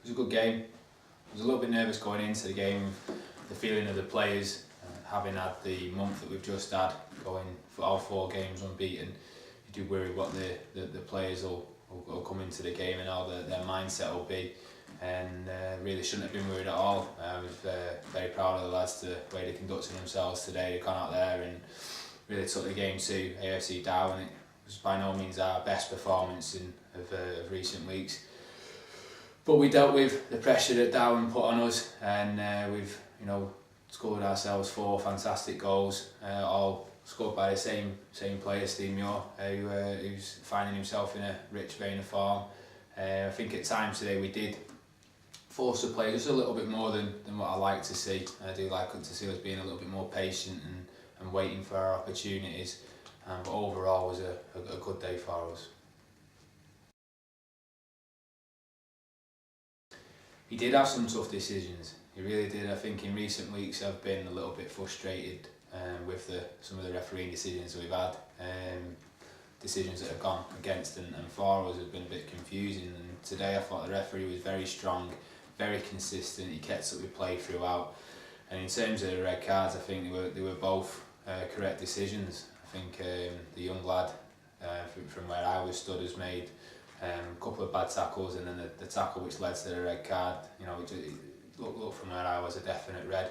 was a good game. I was a little bit nervous going into the game, the feeling of the players, having had the month that we've just had, going for all 4 games unbeaten. You do worry what the players will come into the game and how their mindset will be, and really shouldn't have been worried at all. I was very proud of the lads, the way they conducted themselves today. They've gone out there and really took the game to AFC Darwen. It was by no means our best performance of recent weeks, but we dealt with the pressure that Darwen put on us, and we've scored ourselves 4 fantastic goals, all scored by the same player, Steve Muir, who's finding himself in a rich vein of form. I think at times today we did force the play just a little bit more than what I like to see. I do like to see us being a little bit more patient and waiting for our opportunities, but overall was a good day for us. He did have some tough decisions, he really did. I think in recent weeks I've been a little bit frustrated with some of the refereeing decisions that we've had. Decisions that have gone against and for us have been a bit confusing, and today I thought the referee was very strong, very consistent. He kept up with play throughout, and in terms of the red cards, I think they were both correct decisions. I think the young lad from where I was stood has made a couple of bad tackles, and then the tackle which led to the red card, it looked from where I was a definite red.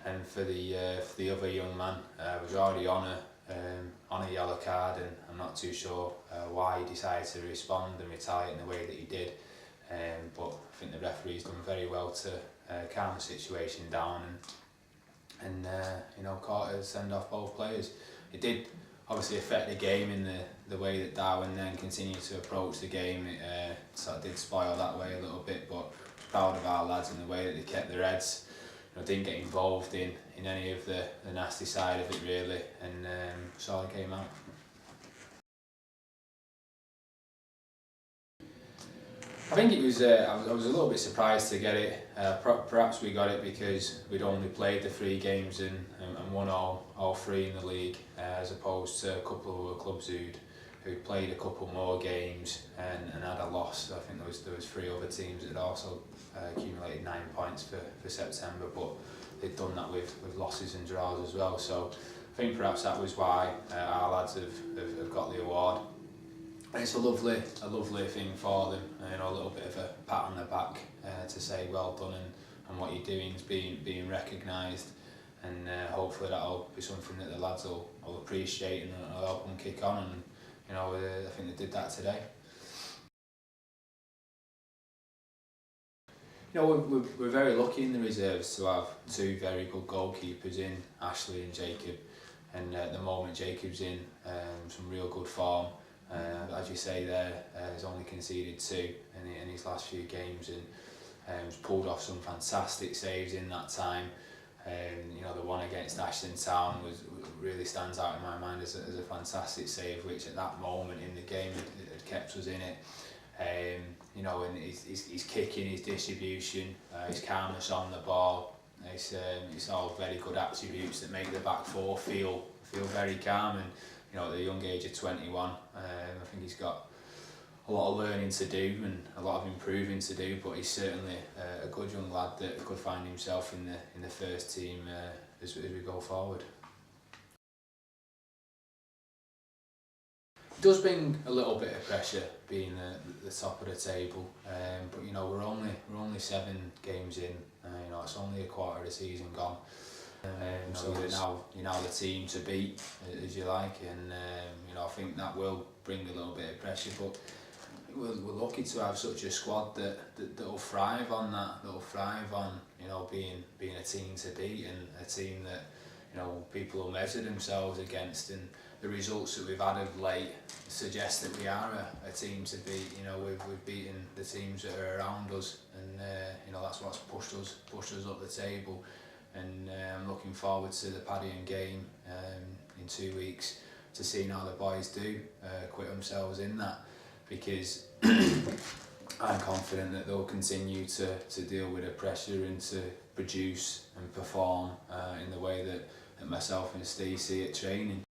And for the other young man, was already on a yellow card, and I'm not too sure why he decided to respond and retaliate in the way that he did. But I think the referee's done very well to calm the situation down and caught a send off both players. It did obviously affect the game in the way that Darwen then continued to approach the game. It sort of did spoil that way a little bit, but proud of our lads in the way that they kept their heads. Didn't get involved in any of the nasty side of it really, and saw the game out. I think it was. I was a little bit surprised to get it. Perhaps we got it because we'd only played the 3 games and won all 3 in the league, as opposed to a couple of other clubs who'd played a couple more games and had a loss. I think there was 3 other teams that had also accumulated 9 points for September, but they'd done that with losses and draws as well. So I think perhaps that was why our lads have got the award. And it's a lovely thing for them, a little bit of a pat on the back to say well done, and what you're doing is being recognised, and hopefully that'll be something that the lads will appreciate and will help them kick on, and I think they did that today. We're very lucky in the reserves to have 2 very good goalkeepers in Ashley and Jacob, and at the moment Jacob's in some real good form. As you say there, he's only conceded 2 in his last few games, and has pulled off some fantastic saves in that time. The one against Ashton Town really stands out in my mind as a fantastic save, which at that moment in the game had kept us in it. And his kicking, his distribution, his calmness on the ball, it's all very good attributes that make the back 4 feel very calm. And at the young age of 21, I think he's got a lot of learning to do and a lot of improving to do, but he's certainly a good young lad that could find himself in the first team as we go forward. It does bring a little bit of pressure being the top of the table, but we're only 7 games in. It's only a quarter of the season gone. So you're now the team to beat, as you like, and I think that will bring a little bit of pressure. But we're lucky to have such a squad that'll thrive on that. That'll thrive on being a team to beat, and a team that people will measure themselves against. And the results that we've had of late suggest that we are a team to beat. We've beaten the teams that are around us, and that's what's pushed us up the table. And I'm looking forward to the Padiham game in 2 weeks to seeing how the boys do acquit themselves in that, because I'm confident that they'll continue to deal with the pressure and to produce and perform in the way that myself and Steve see it training.